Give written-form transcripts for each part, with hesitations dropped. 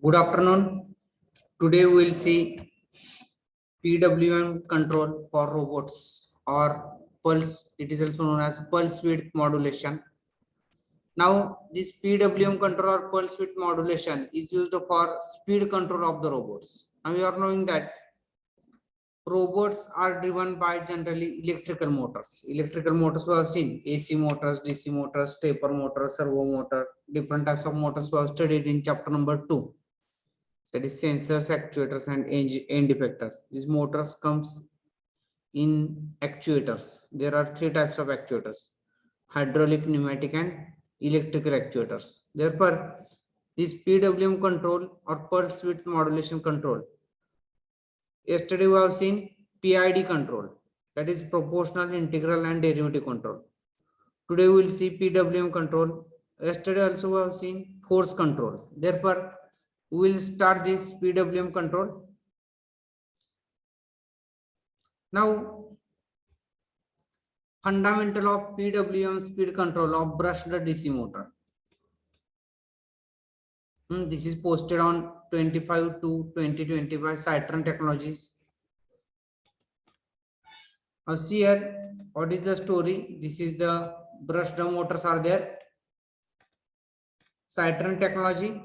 Good afternoon. Today we will see PWM control for robots or pulse. It is also known as pulse width modulation. Now, this PWM control or pulse width modulation is used for speed control of the robots. Now, you are knowing that robots are driven by generally electrical motors. Electrical motors we have seen AC motors, DC motors, stepper motors, servo motor, different types of motors we have studied in chapter number 2. That is sensors, actuators, and end effectors. These motors comes in actuators. There are three types of actuators: hydraulic, pneumatic, and electrical actuators. Therefore, this PWM control or pulse width modulation control. Yesterday we have seen PID control, that is proportional, integral, and derivative control. Today we will see PWM control. Yesterday also we have seen force control. Therefore, we will start this PWM control. Now, fundamental of PWM speed control of brushed DC motor. This is posted on 25/2/2020 by Cytron Technologies. Now see here, what is the story? This is the brushed motors are there. Cytron Technology.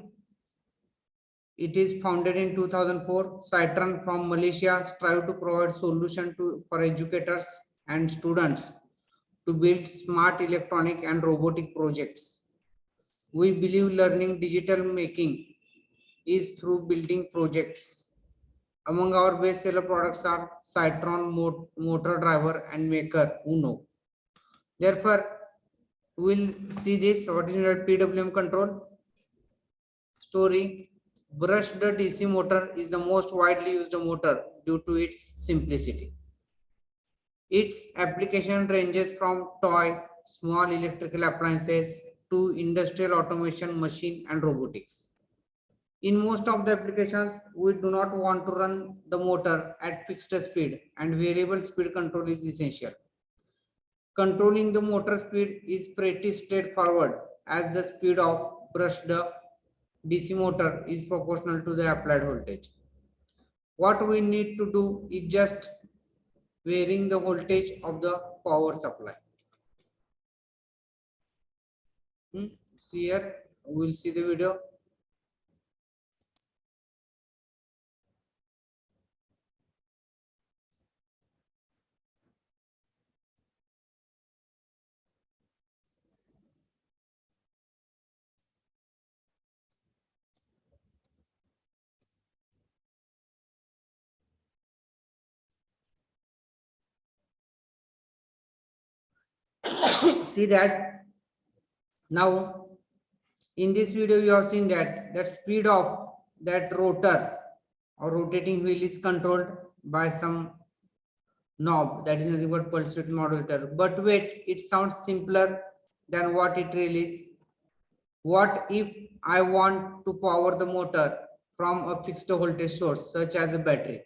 It is founded in 2004. Cytron from Malaysia strive to provide solution for educators and students to build smart electronic and robotic projects. We believe learning digital making is through building projects. Among our best seller products are Cytron motor driver and maker Uno. Therefore, we will see this. What is PWM control? Story. Brushed DC motor is the most widely used motor due to its simplicity. Its application ranges from toy, small electrical appliances to industrial automation, machine, and robotics. In most of the applications, we do not want to run the motor at fixed speed, and variable speed control is essential. Controlling the motor speed is pretty straightforward, as the speed of brushed DC motor is proportional to the applied voltage. What we need to do is just varying the voltage of the power supply. See here, we will see the video. See that now in this video you have seen that speed of that rotor or rotating wheel is controlled by some knob, that is nothing but pulse width modulator. But wait, it sounds simpler than what it really is. What if I want to power the motor from a fixed voltage source such as a battery?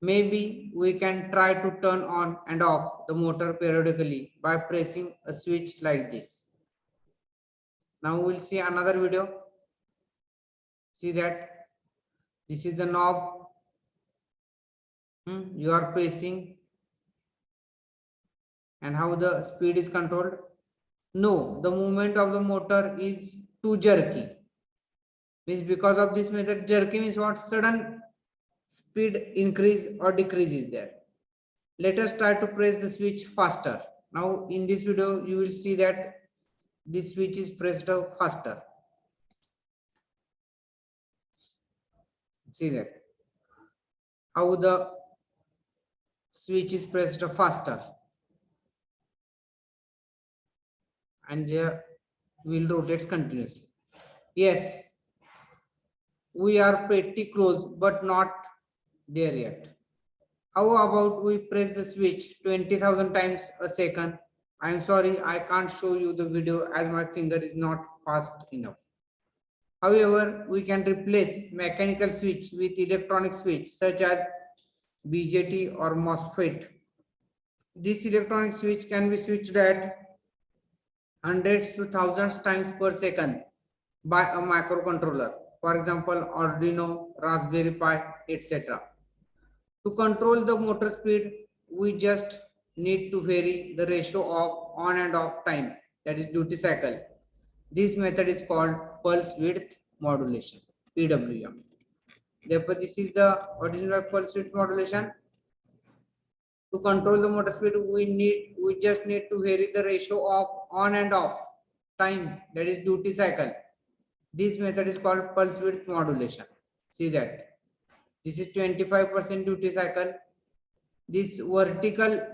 Maybe we can try to turn on and off the motor periodically by pressing a switch like this. Now we will see another video. See that this is the knob. You are pressing, and how the speed is controlled. No, the movement of the motor is too jerky. Means because of this method, jerky means what? Sudden speed increase or decrease is there. Let us try to press the switch faster. Now in this video you will see that this switch is pressed faster. See that how the switch is pressed faster, and the wheel rotates continuously. Yes, we are pretty close, but not there yet. How about we press the switch 20,000 times a second? I'm sorry, I can't show you the video as my finger is not fast enough. However, we can replace mechanical switch with electronic switch such as BJT or MOSFET. This electronic switch can be switched at hundreds to thousands times per second by a microcontroller. For example, Arduino, Raspberry Pi, etc. To control the motor speed, we just need to vary the ratio of on and off time, that is duty cycle. This method is called pulse width modulation, PWM. Therefore, this is the what is pulse width modulation. To control the motor speed, we just need to vary the ratio of on and off time, that is duty cycle. This method is called pulse width modulation. See that this is 25% duty cycle. This vertical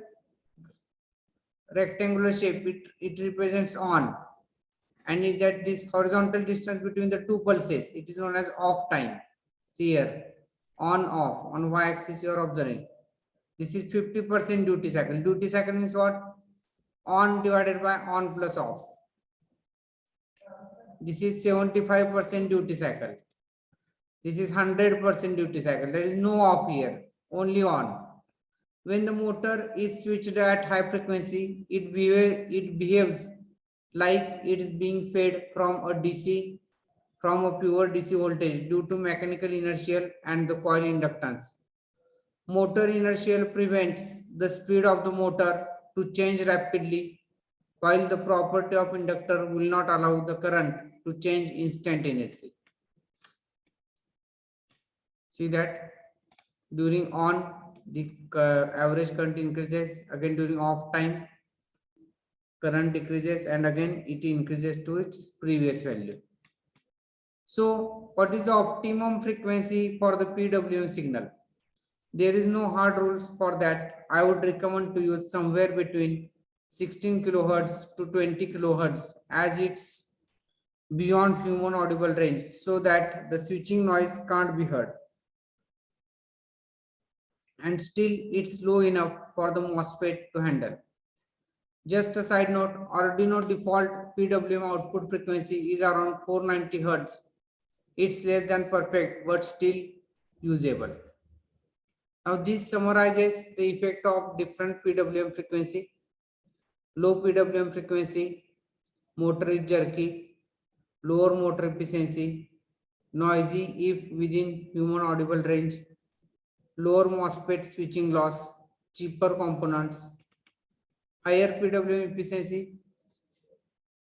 rectangular shape, it represents on, and is that this horizontal distance between the two pulses, it is known as off time. See here, on off, on y axis you are observing. This is 50% duty cycle. Duty cycle means what? On divided by on plus off. This is 75% duty cycle. This is 100% duty cycle. There is no off here, only on. When the motor is switched at high frequency, it behaves like it's being fed from a DC, from a pure DC voltage due to mechanical inertia and the coil inductance. Motor inertia prevents the speed of the motor to change rapidly, while the property of inductor will not allow the current to change instantaneously. See that during on, the average current increases, again during off time current decreases, and again it increases to its previous value. So what is the optimum frequency for the PWM signal? There is no hard rules for that. I would recommend to use somewhere between 16 kilohertz to 20 kilohertz, as it's beyond human audible range, so that the switching noise can't be heard, and still it's low enough for the MOSFET to handle. Just a side note, Arduino default PWM output frequency is around 490 Hz. It's less than perfect, but still usable. Now this summarizes the effect of different PWM frequency. Low PWM frequency, motor is jerky, lower motor efficiency, noisy if within human audible range, lower MOSFET switching loss, cheaper components, higher PWM efficiency,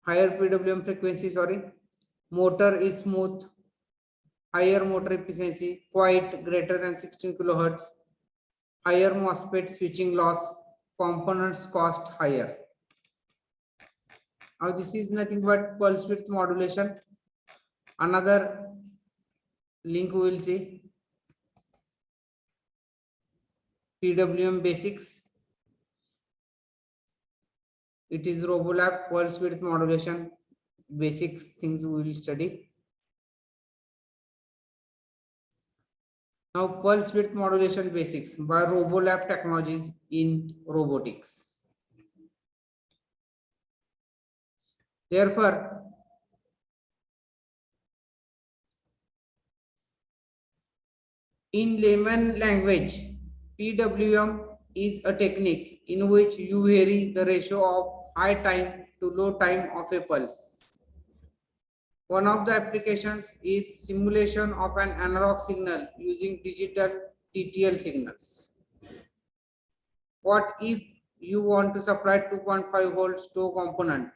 higher PWM frequency, motor is smooth, higher motor efficiency, quite greater than 16 kilohertz, higher MOSFET switching loss, components cost higher. Now this is nothing but pulse width modulation. Another link we will see, PWM basics. It is RoboLab pulse width modulation basics things we will study. Now pulse width modulation basics by RoboLab Technologies in robotics. Therefore, in layman language, PWM is a technique in which you vary the ratio of high time to low time of a pulse. One of the applications is simulation of an analog signal using digital TTL signals. What if you want to supply 2.5 volts to a component?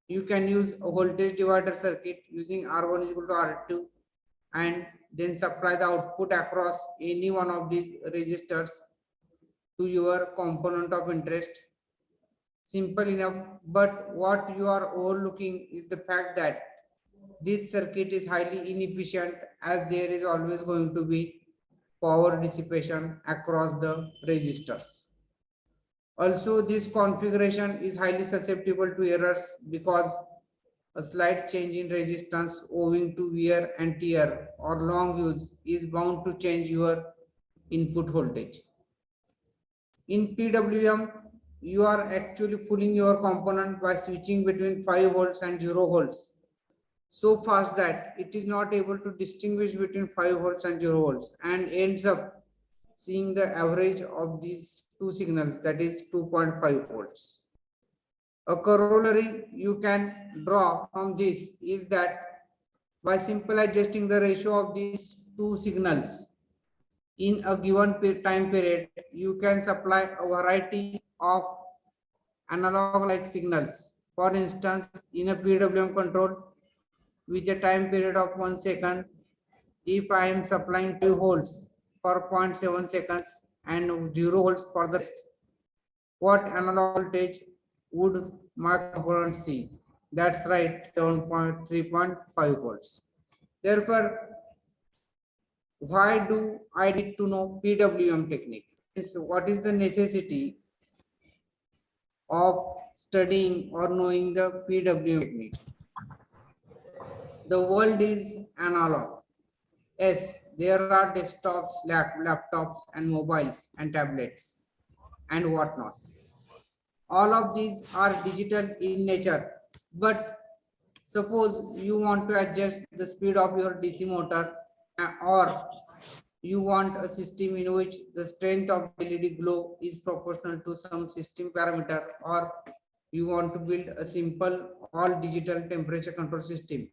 You can use a voltage divider circuit using R1 is equal to R2, and then supply the output across any one of these resistors to your component of interest. Simple enough, but what you are overlooking is the fact that this circuit is highly inefficient, as there is always going to be power dissipation across the resistors. Also, this configuration is highly susceptible to errors because a slight change in resistance owing to wear and tear or long use is bound to change your input voltage. In PWM, you are actually fooling your component by switching between 5 volts and 0 volts so fast that it is not able to distinguish between 5 volts and 0 volts and ends up seeing the average of these two signals, that is 2.5 volts. A corollary you can draw from this is that By simply adjusting the ratio of these two signals in a given time period, you can supply a variety of analog-like signals. For instance, in a PWM control with a time period of 1 second, if I am supplying 5 volts for 0.7 seconds and 0 volts for the rest, what analog voltage would my component see? That's right, 7.3.5 volts. Therefore, why do I need to know PWM technique? What is the necessity of studying or knowing the PWM technique? The world is analog. Yes, there are desktops, laptops, and mobiles and tablets and whatnot. All of these are digital in nature. But suppose you want to adjust the speed of your DC motor, or you want a system in which the strength of LED glow is proportional to some system parameter, or you want to build a simple all digital temperature control system.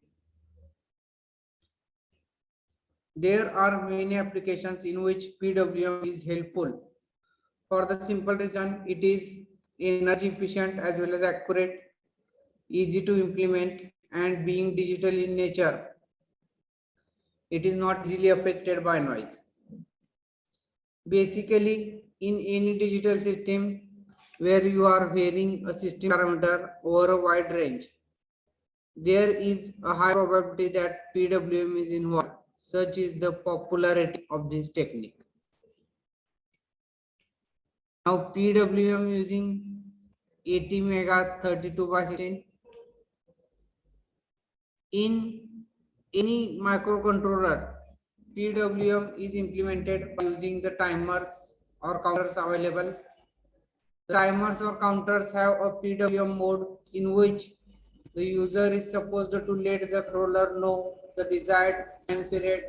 There are many applications in which PWM is helpful. For the simple reason, it is energy efficient as well as accurate, easy to implement, and being digital in nature, it is not easily affected by noise. Basically, in any digital system where you are varying a system parameter over a wide range, there is a high probability that PWM is involved. Such is the popularity of this technique. Now PWM using 80 mega 32 by 16 in any microcontroller. PWM is implemented by using the timers or counters available. The timers or counters have a PWM mode in which the user is supposed to let the controller know the desired time period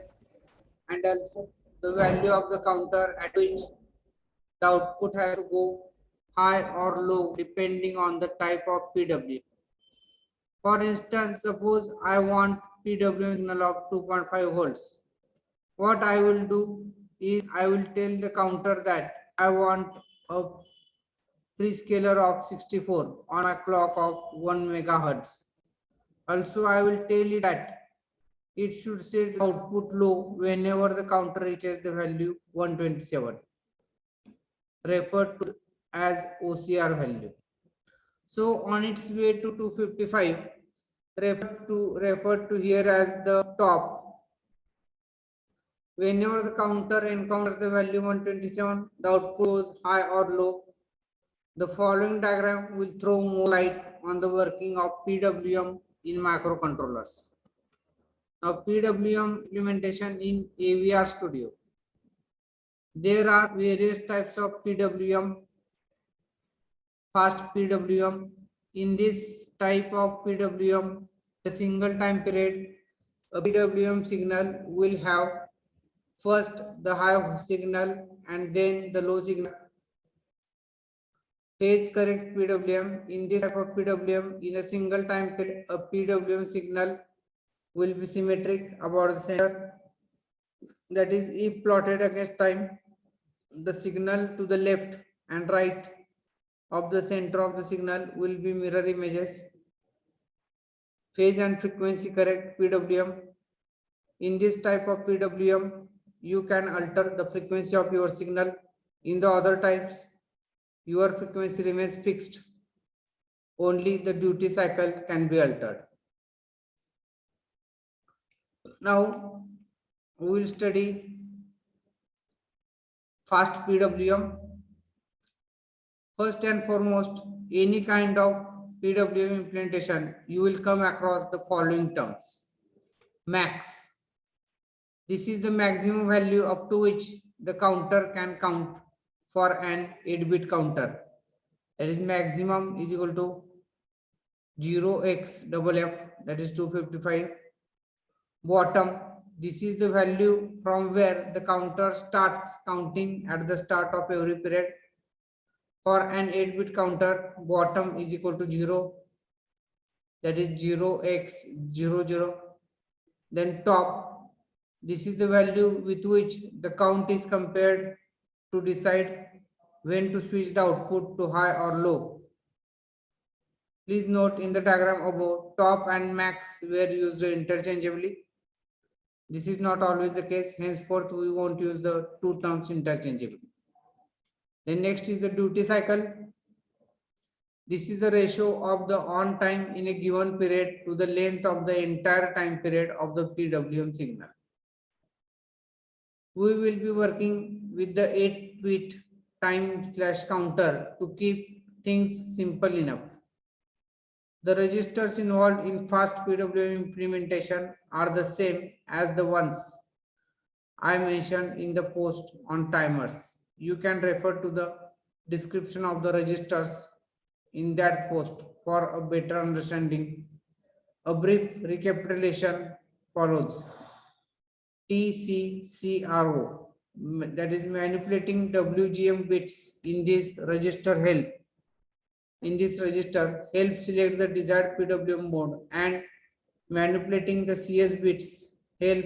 and also the value of the counter at which the output has to go high or low depending on the type of PWM. For instance, suppose I want PWM signal of 2.5 volts. What I will do is I will tell the counter that I want a prescaler of 64 on a clock of 1 megahertz. Also, I will tell it that it should set the output low whenever the counter reaches the value 127, referred to as OCR value. So on its way to 255, referred to here as the top. Whenever the counter encounters the value 127, the output goes high or low. The following diagram will throw more light on the working of PWM in microcontrollers. Now PWM implementation in AVR Studio. There are various types of PWM. Fast PWM. In this type of PWM, a single time period, a PWM signal will have first the high signal and then the low signal. Phase correct PWM. In this type of PWM, in a single time period, a PWM signal will be symmetric about the center. That is, if plotted against time, the signal to the left and right of the center of the signal will be mirror images. Phase and frequency correct PWM. In this type of PWM, you can alter the frequency of your signal. In the other types, your frequency remains fixed. Only the duty cycle can be altered. Now, we will study fast PWM. First and foremost, any kind of PWM implementation, you will come across the following terms. Max. This is the maximum value up to which the counter can count for an 8-bit counter. That is, maximum is equal to 0xFF, that is 255. Bottom, this is the value from where the counter starts counting at the start of every period. For an 8-bit counter, bottom is equal to 0, that is 0x00. Then top, this is the value with which the count is compared to decide when to switch the output to high or low. Please note in the diagram above, top and max were used interchangeably. This is not always the case, henceforth we won't use the two terms interchangeably. Then next is the duty cycle. This is the ratio of the on time in a given period to the length of the entire time period of the PWM signal. We will be working with the 8-bit time slash counter to keep things simple enough. The registers involved in fast PWM implementation are the same as the ones I mentioned in the post on timers. You can refer to the description of the registers in that post for a better understanding. A brief recapitulation follows. TCCRO, that is manipulating WGM bits in this register help. In this register, help select the desired PWM mode, and manipulating the CS bits help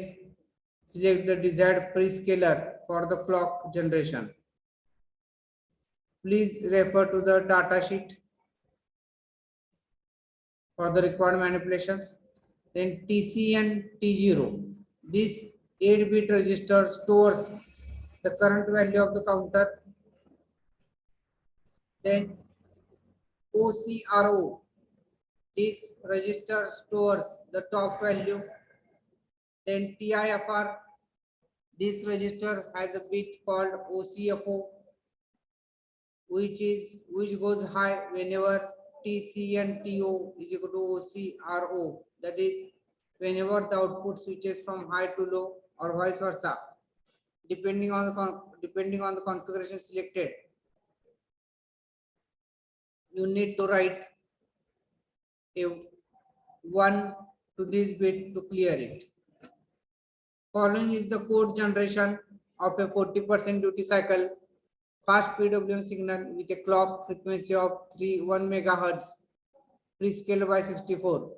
select the desired prescaler for the clock generation. Please refer to the data sheet for the required manipulations. Then TC and T0. This 8-bit register stores the current value of the counter. Then OCRO. This register stores the top value. Then TIFR. This register has a bit called OCFO, which goes high whenever TC and TO is equal to OCRO. That is, whenever the output switches from high to low or vice versa, depending on the configuration selected. You need to write a 1 to this bit to clear it. Following is the code generation of a 40% duty cycle fast PWM signal with a clock frequency of 1 MHz, prescaled by 64.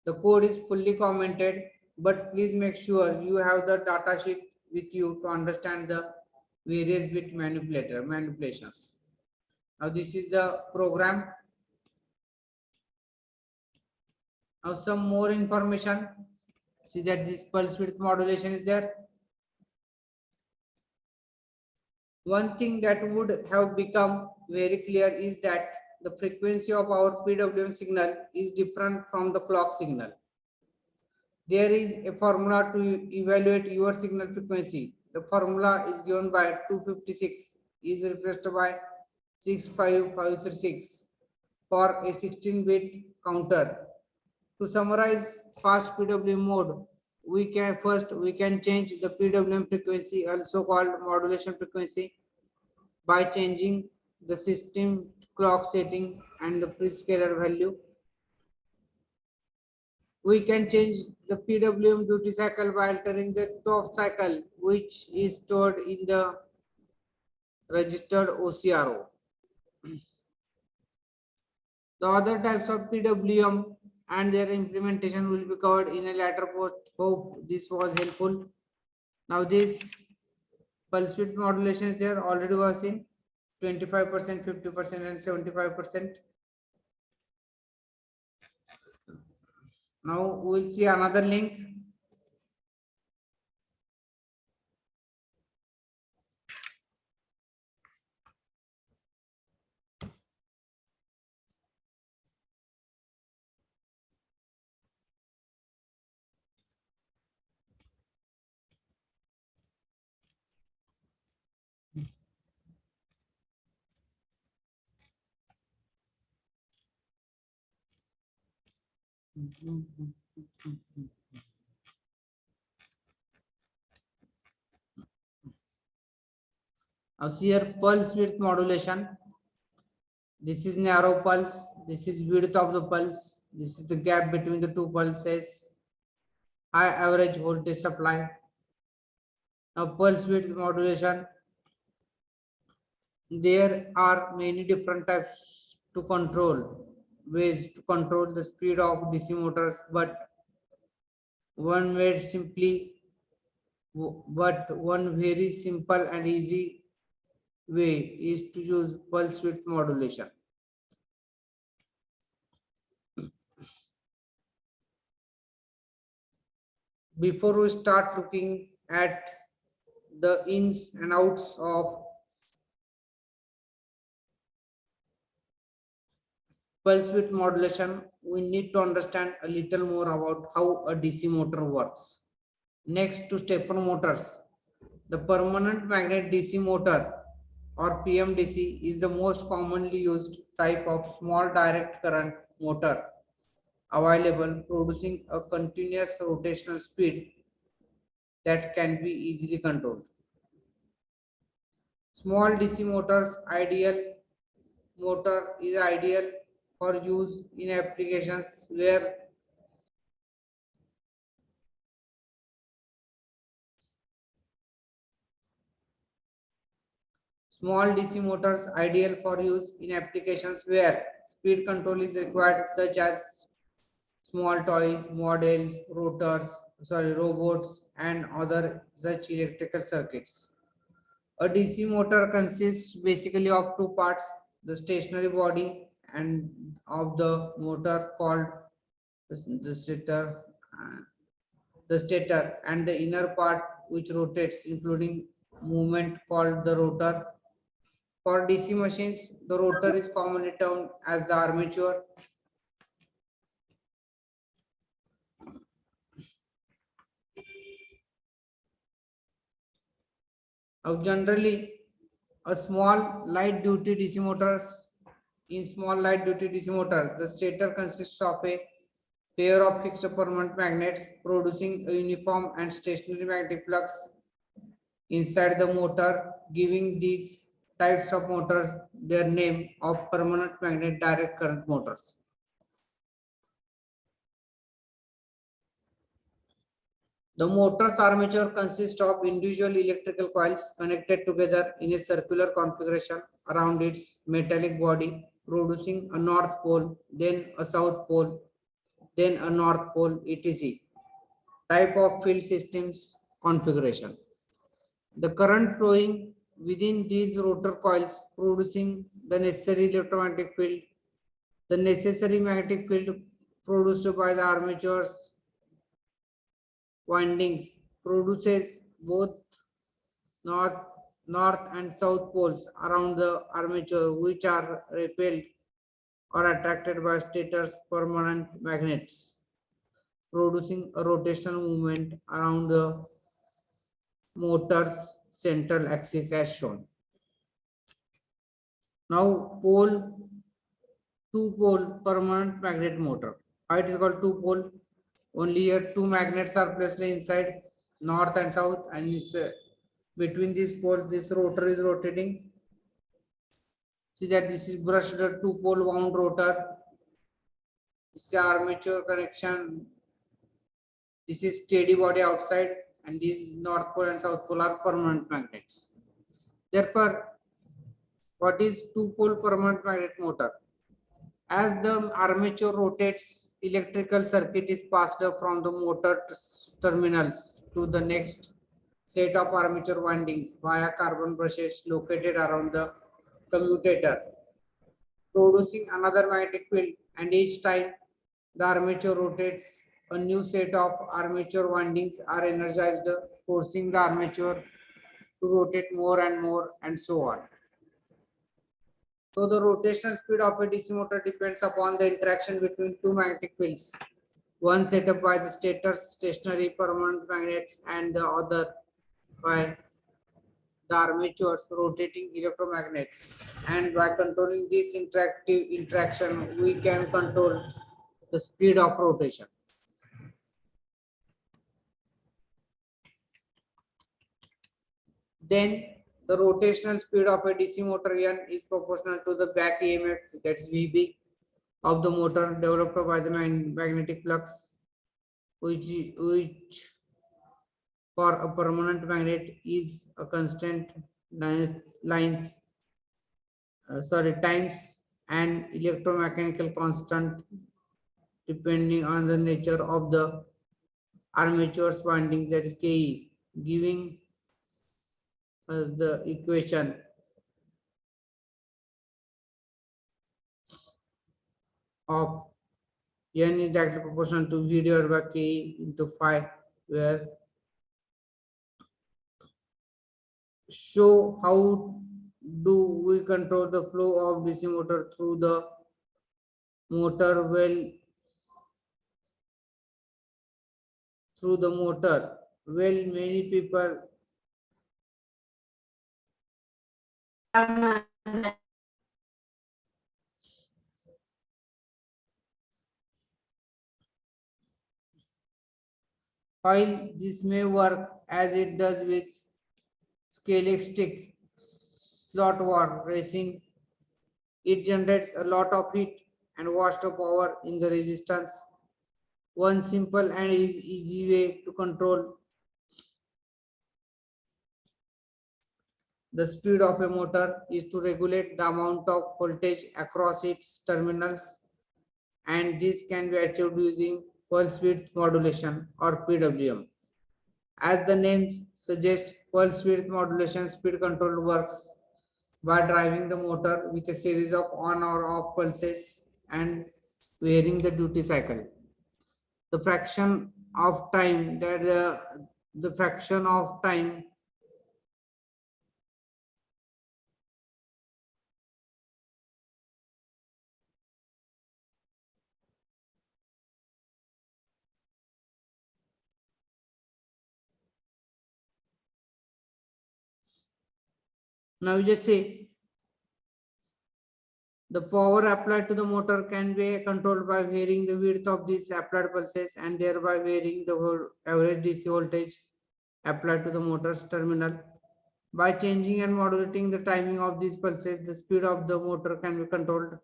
The code is fully commented, but please make sure you have the data sheet with you to understand the various bit manipulations. Now this is the program. Now some more information. See that this pulse width modulation is there. One thing that would have become very clear is that the frequency of our PWM signal is different from the clock signal. There is a formula to evaluate your signal frequency. The formula is given by 256, is replaced by 65536 for a 16-bit counter. To summarize fast PWM mode, we can change the PWM frequency, also called modulation frequency, by changing the system clock setting and the prescaler value. We can change the PWM duty cycle by altering the top cycle, which is stored in the registered OCRO. The other types of PWM and their implementation will be covered in a later post. Hope this was helpful. Now this pulse width modulation is there, already was in 25%, 50% and 75%. Now we will see another link. Now see here pulse width modulation. This is narrow pulse. This is width of the pulse. This is the gap between the two pulses. High average voltage supply. Now pulse width modulation. There are many different types to control, ways to control the speed of DC motors, but one way simply, but one very simple and easy way is to use pulse width modulation. Before we start looking at the ins and outs of pulse width modulation, we need to understand a little more about how a DC motor works. Next to stepper motors, the permanent magnet DC motor or PMDC is the most commonly used type of small direct current motor available, producing a continuous rotational speed that can be easily controlled. Small DC motor is ideal for use in applications where small DC motors ideal for use in applications where speed control is required, such as small toys, models, robots, and other such electrical circuits. A DC motor consists basically of two parts, the stationary body and of the motor called the stator, uh, and the inner part which rotates, including movement called the rotor. For DC machines, the rotor is commonly termed as the armature. Now, generally, a small light duty DC motors in small light duty DC motors, the stator consists of a pair of fixed permanent magnets producing a uniform and stationary magnetic flux inside the motor, giving these types of motors their name of permanent magnet direct current motors. The motor's armature consists of individual electrical coils connected together in a circular configuration around its metallic body, producing a north pole, then a south pole, then a north pole, etc. Type of field systems configuration. The current flowing within these rotor coils producing the necessary electromagnetic field. The necessary magnetic field produced by the armature's windings produces both north north and south poles around the armature, which are repelled or attracted by stator's permanent magnets, producing a rotational movement around the motor's central axis as shown. Now, two pole permanent magnet motor. Why it is called two pole? Only here two magnets are placed inside north and south, and between these poles, this rotor is rotating. See that this is brushed two pole wound rotor. This is armature connection. This is steady body outside, and these north pole and south pole are permanent magnets. Therefore, what is two pole permanent magnet motor? As the armature rotates, electrical circuit is passed up from the motor terminals to the next set of armature windings via carbon brushes located around the commutator, producing another magnetic field, and each time the armature rotates, a new set of armature windings are energized, forcing the armature to rotate more and more, and so on. So the rotational speed of a DC motor depends upon the interaction between two magnetic fields, one set up by the stator's stationary permanent magnets and the other by the armature's rotating electromagnets. And by controlling this interactive interaction, we can control the speed of rotation. Then the rotational speed of a DC motor N is proportional to the back EMF, that's VB, of the motor developed by the magnetic flux, which for a permanent magnet is a constant times and electromechanical constant depending on the nature of the armature's windings, that is Ke, giving us the equation of N is directly proportional to V divided by Ke into phi, where show how do we control the flow of DC motor through the motor well many people while this may work as it does with scaling stick slot war racing, it generates a lot of heat and washed power in the resistance. One simple and easy way to control the speed of a motor is to regulate the amount of voltage across its terminals, and this can be achieved using pulse width modulation or PWM. As the name suggests, pulse width modulation speed control works by driving the motor with a series of on or off pulses and varying the duty cycle. The fraction of time that the fraction of time now you just say the power applied to the motor can be controlled by varying the width of these applied pulses and thereby varying the average DC voltage applied to the motor's terminal. By changing and modulating the timing of these pulses, the speed of the motor can be controlled.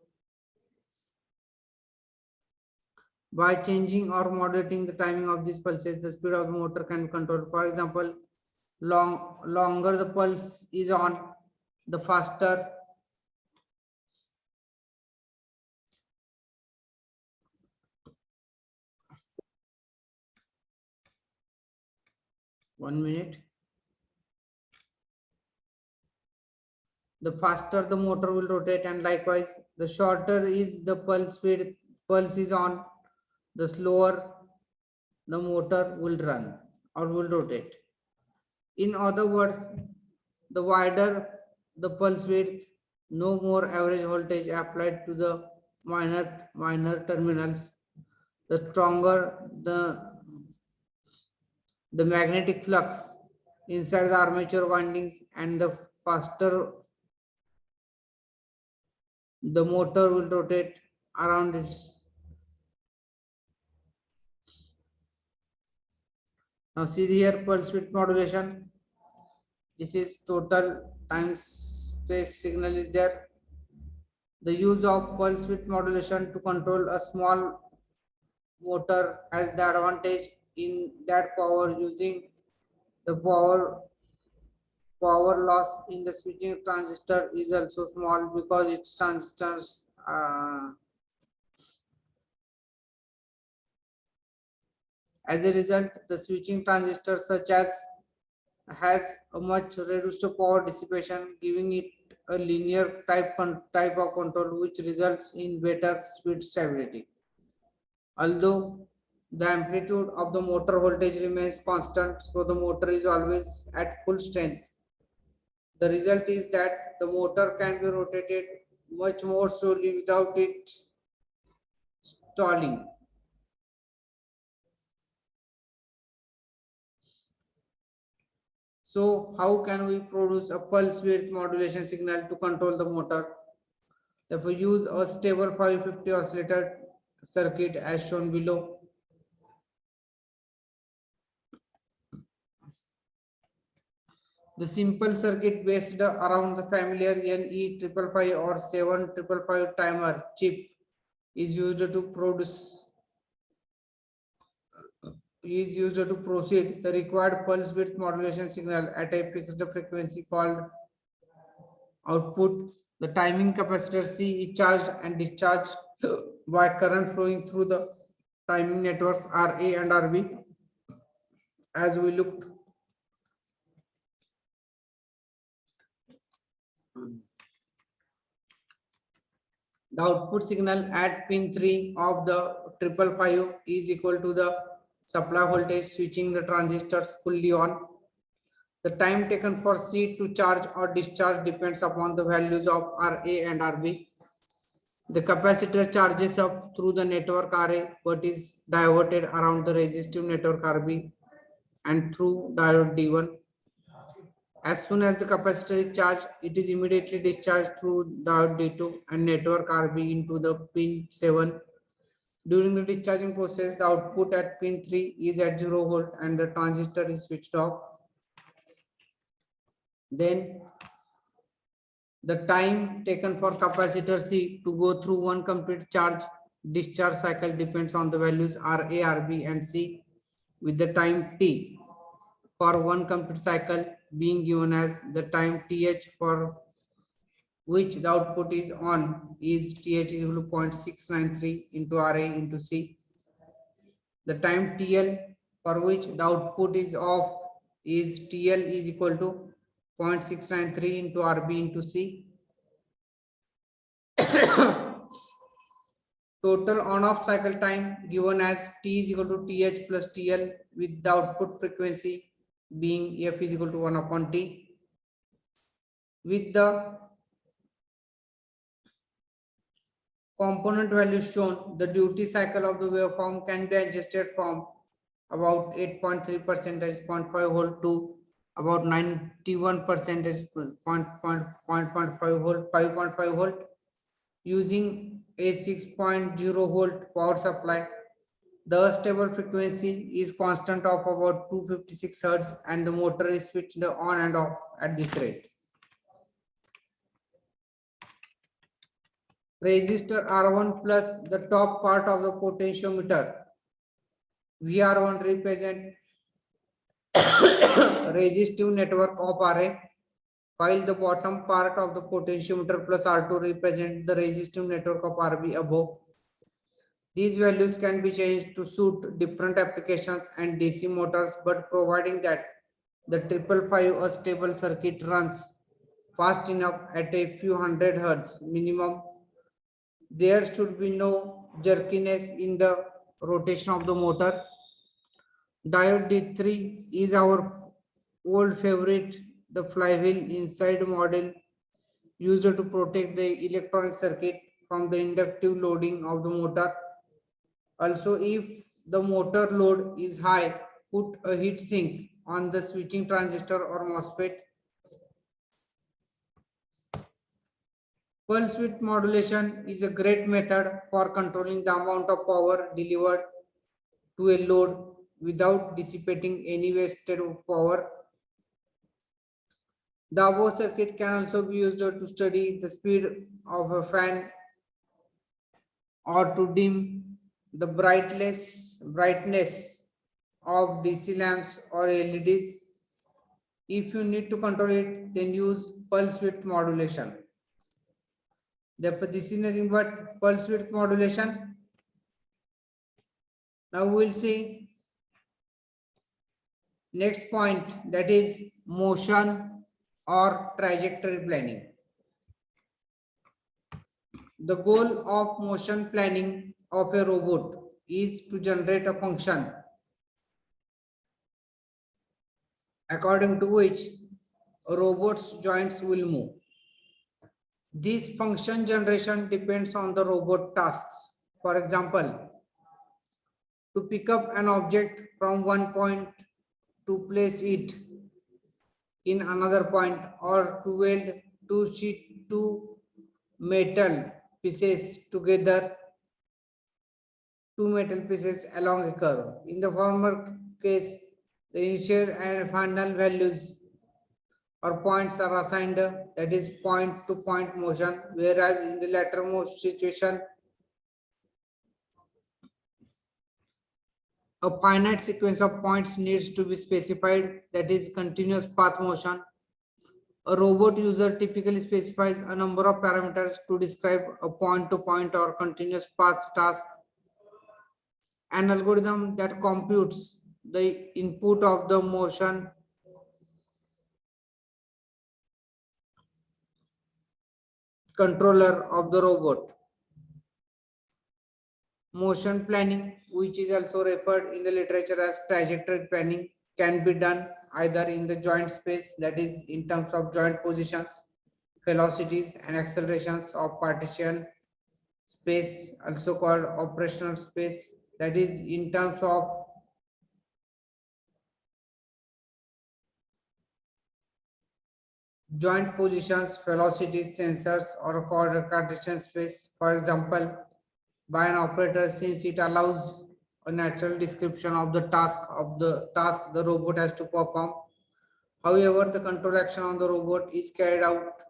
By changing or modulating the timing of these pulses, the speed of the motor can be controlled. For example, longer the pulse is on, the faster one minute. The faster the motor will rotate, and likewise the shorter is the pulse is on, the slower the motor will run or will rotate. In other words, the wider the pulse width, no more average voltage applied to the minor terminals, the stronger the magnetic flux inside the armature windings, and the faster the motor will rotate around its. Now see here pulse width modulation. This is total time space signal is there. The use of pulse width modulation to control a small motor has the advantage in that power using the power loss in the switching transistor is also small because its transistors as a result the switching transistor such as has a much reduced power dissipation, giving it a linear type of control which results in better speed stability. Although the amplitude of the motor voltage remains constant, so the motor is always at full strength. The result is that the motor can be rotated much more slowly without it stalling. So how can we produce a pulse width modulation signal to control the motor? If we use a stable 550 oscillator circuit as shown below, the simple circuit based around the familiar NE555 or 7555 timer chip is used to proceed the required pulse width modulation signal at a fixed frequency called output. The timing capacitor C is charged and discharged by current flowing through the timing networks RA and RB. as we looked. The output signal at pin 3 of the 555 is equal to the supply voltage, switching the transistors fully on. The time taken for C to charge or discharge depends upon the values of RA and RB. The capacitor charges up through the network RA but is diverted around the resistive network RB and through diode D1. As soon as the capacitor is charged, it is immediately discharged through diode D2 and network RB into the pin 7. During the discharging process, the output at pin 3 is at 0 volt and the transistor is switched off. Then the time taken for capacitor C to go through one complete charge discharge cycle depends on the values RA, RB and C, with the time T for one complete cycle being given as the time TH for which the output is on is TH is equal to 0.693 into RA into C. The time TL for which the output is off is TL is equal to 0.693 into RB into C. Total on-off cycle time given as T is equal to TH plus TL with the output frequency being F is equal to 1 upon T. With the component values shown, the duty cycle of the waveform can be adjusted from about 8.3 percentage 0.5 volt to about 91 percentage 0.5 volt 5.5 volt using a 6.0 volt power supply. The stable frequency is constant of about 256 Hz and the motor is switched on and off at this rate. Resistor R1 plus the top part of the potentiometer VR1 represent resistive network of RA, while the bottom part of the potentiometer plus R2 represent the resistive network of RB above. These values can be changed to suit different applications and DC motors, but providing that the 555 a stable circuit runs fast enough at a few hundred Hz minimum, there should be no jerkiness in the rotation of the motor. Diode D3 is our old favorite, the flywheel inside model used to protect the electronic circuit from the inductive loading of the motor. Also, if the motor load is high, put a heat sink on the switching transistor or MOSFET. Pulse width modulation is a great method for controlling the amount of power delivered to a load without dissipating any wasted power. The above circuit can also be used to study the speed of a fan or to dim the brightness of DC lamps or LEDs. If you need to control it, then use pulse width modulation. Therefore, this is nothing but pulse width modulation. Now we will see next point, that is motion or trajectory planning. The goal of motion planning of a robot is to generate a function according to which a robot's joints will move. This function generation depends on the robot tasks. For example, to pick up an object from one point to place it in another point, or to weld two metal pieces together, two metal pieces along a curve. In the former case, the initial and final values or points are assigned, that is point to point motion, whereas in the latter most situation, a finite sequence of points needs to be specified, that is continuous path motion. A robot user typically specifies a number of parameters to describe a point to point or continuous path task. An algorithm that computes the input of the motion controller of the robot. Motion planning, which is also referred in the literature as trajectory planning, can be done either in the joint space, that is in terms of joint positions, velocities and accelerations of Cartesian space, also called operational space, that is in terms of joint positions, velocities, sensors, or called Cartesian space. For example, by an operator, since it allows a natural description of the task the robot has to perform. However, the control action on the robot is carried out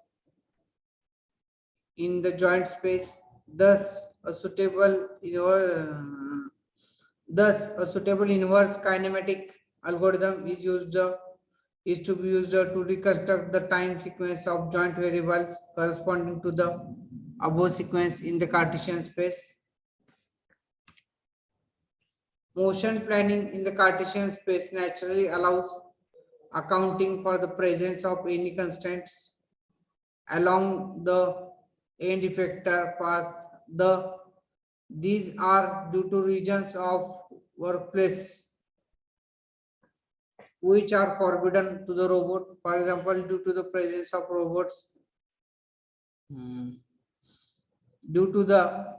in the joint space. Thus, a suitable inverse kinematic algorithm is to be used to reconstruct the time sequence of joint variables corresponding to the above sequence in the Cartesian space. Motion planning in the Cartesian space naturally allows accounting for the presence of any constraints along the end effector path. These are due to regions of workplace which are forbidden to the robot. For example, due to the presence of robots, due to the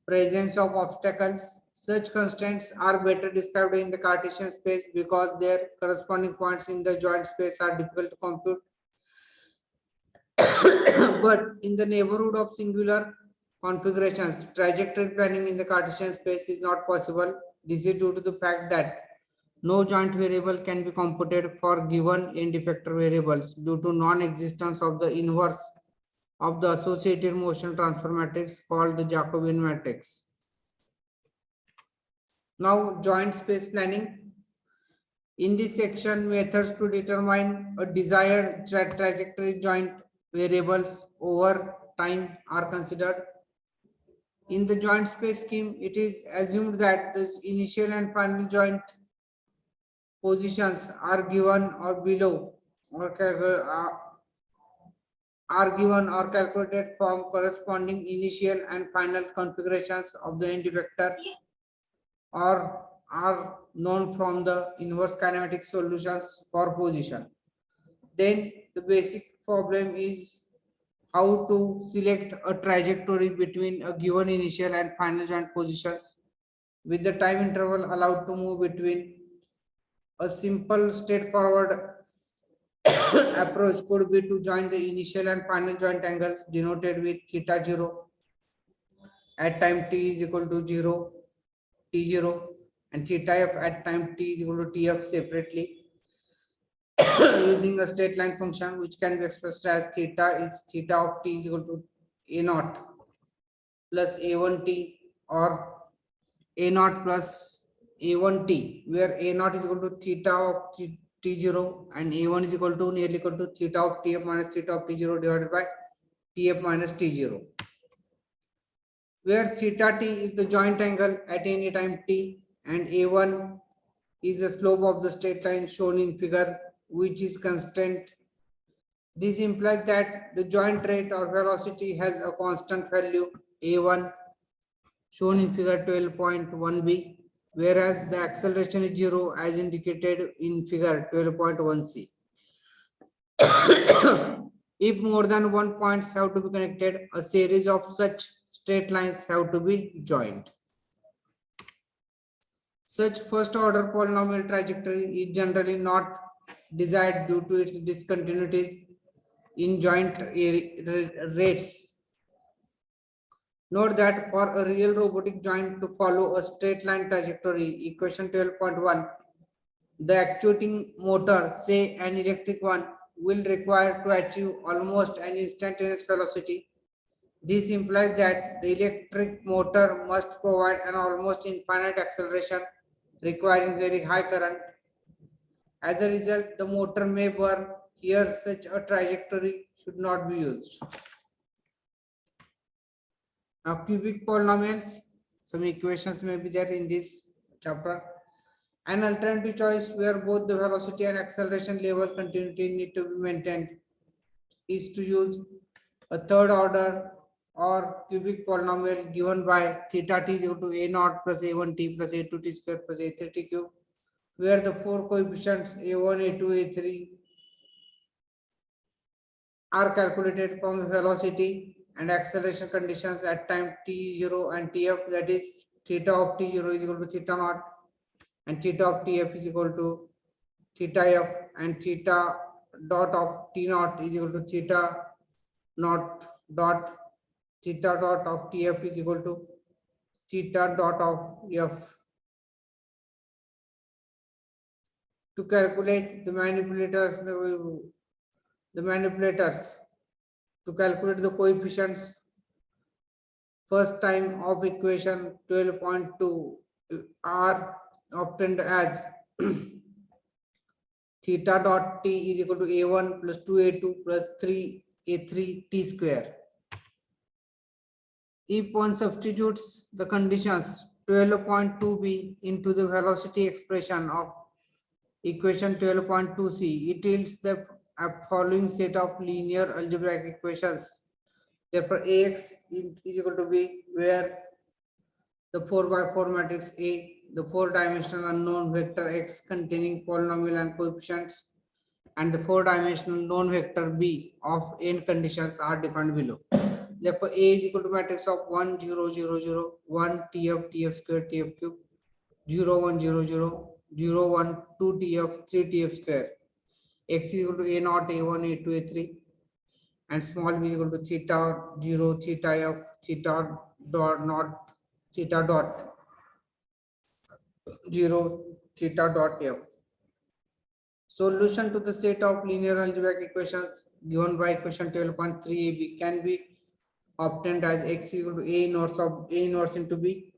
presence of obstacles, such constraints are better described in the Cartesian space because their corresponding points in the joint space are difficult to compute. But in the neighborhood of singular configurations, trajectory planning in the Cartesian space is not possible. This is due to the fact that no joint variable can be computed for given end effector variables due to non-existence of the inverse of the associated motion transfer matrix called the Jacobian matrix. Now, joint space planning. In this section, methods to determine a desired trajectory joint variables over time are considered. In the joint space scheme, it is assumed that this initial and final joint positions are given or below or calculated from corresponding initial and final configurations of the end vector, or are known from the inverse kinematic solutions for position. Then the basic problem is how to select a trajectory between a given initial and final joint positions with the time interval allowed to move between. A simple straightforward approach could be to join the initial and final joint angles denoted with theta 0 at time t is equal to 0, t0, and theta f at time t is equal to tf separately using a straight line function which can be expressed as theta of t is equal to a naught plus a1t or a naught plus a1t, where a naught is equal to theta of t0 and a1 is equal to nearly equal to theta of tf minus theta of t0 divided by tf minus t0, where theta t is the joint angle at any time t and a1 is the slope of the straight line shown in figure, which is constant. This implies that the joint rate or velocity has a constant value a1 shown in figure 12.1b, whereas the acceleration is 0 as indicated in figure 12.1c. If more than one points have to be connected, a series of such straight lines have to be joined. Such first order polynomial trajectory is generally not desired due to its discontinuities in joint rates. Note that for a real robotic joint to follow a straight line trajectory, equation 12.1, the actuating motor, say an electric one, will require to achieve almost an instantaneous velocity. This implies that the electric motor must provide an almost infinite acceleration requiring very high current. As a result, the motor may burn. Here, such a trajectory should not be used. Now, cubic polynomials, some equations may be there in this chapter. An alternative choice where both the velocity and acceleration level continuity need to be maintained is to use a third order or cubic polynomial given by theta t is equal to a naught plus a1 t plus a2 t square plus a3 t cube, where the four coefficients a1, a2, a3 are calculated from the velocity and acceleration conditions at time t0 and tf, that is theta of t0 is equal to theta naught and theta of tf is equal to theta f, and theta dot of t naught is equal to theta naught dot theta dot of tf is equal to theta dot of f. To calculate the manipulators to calculate the coefficients, first time of equation 12.2 are obtained as theta dot t is equal to a1 plus 2a2 plus 3a3 t square. If one substitutes the conditions 12.2b into the velocity expression of equation 12.2c, it yields the following set of linear algebraic equations. Therefore, Ax is equal to b, where the 4x4 matrix A, the four-dimensional unknown vector x containing polynomial and coefficients, and the four-dimensional known vector b of n conditions are defined below. Therefore, A is equal to matrix of 1 0 0 0 1 tf tf square tf cube 0 1 0 0 0 1 2 tf 3 tf square. X is equal to a naught a1 a2 a3, and small b is equal to theta 0 theta f theta dot not theta dot 0 theta dot f. Solution to the set of linear algebraic equations given by equation 12.3ab can be obtained as x is equal to a inverse into b,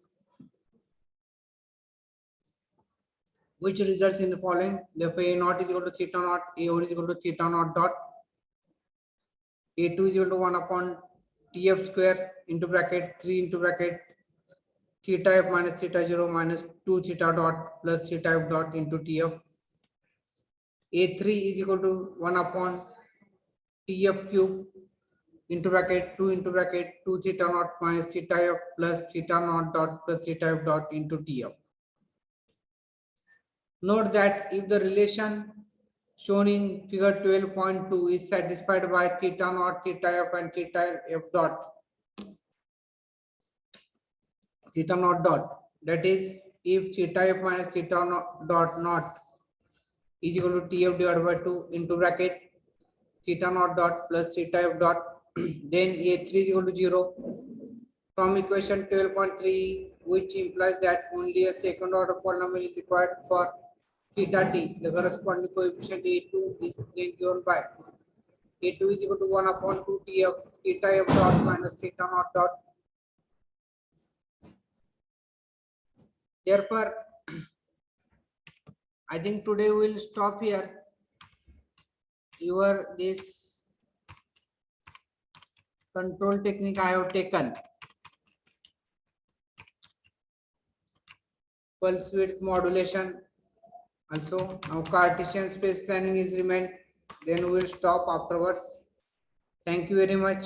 which results in the following. Therefore, a naught is equal to theta naught, a1 is equal to theta naught dot, a2 is equal to 1 upon tf square into bracket 3 into bracket theta f minus theta 0 minus 2 theta dot plus theta f dot into tf. A3 is equal to 1 upon tf cube into bracket 2 into bracket 2 theta naught minus theta f plus theta naught dot plus theta f dot into tf. Note that if the relation shown in figure 12.2 is satisfied by theta naught, theta f and theta f dot, theta naught dot, that is if theta f minus theta dot naught is equal to tf divided by 2 into bracket theta naught dot plus theta f dot, then a3 is equal to 0 from equation 12.3, which implies that only a second order polynomial is required for theta t. The corresponding coefficient a2 is then given by a2 is equal to 1 upon 2 tf theta f dot minus theta naught dot. Therefore, I think today we will stop here. This control technique I have taken. Pulse width modulation. Also, now Cartesian space planning is remained. Then we will stop afterwards. Thank you very much.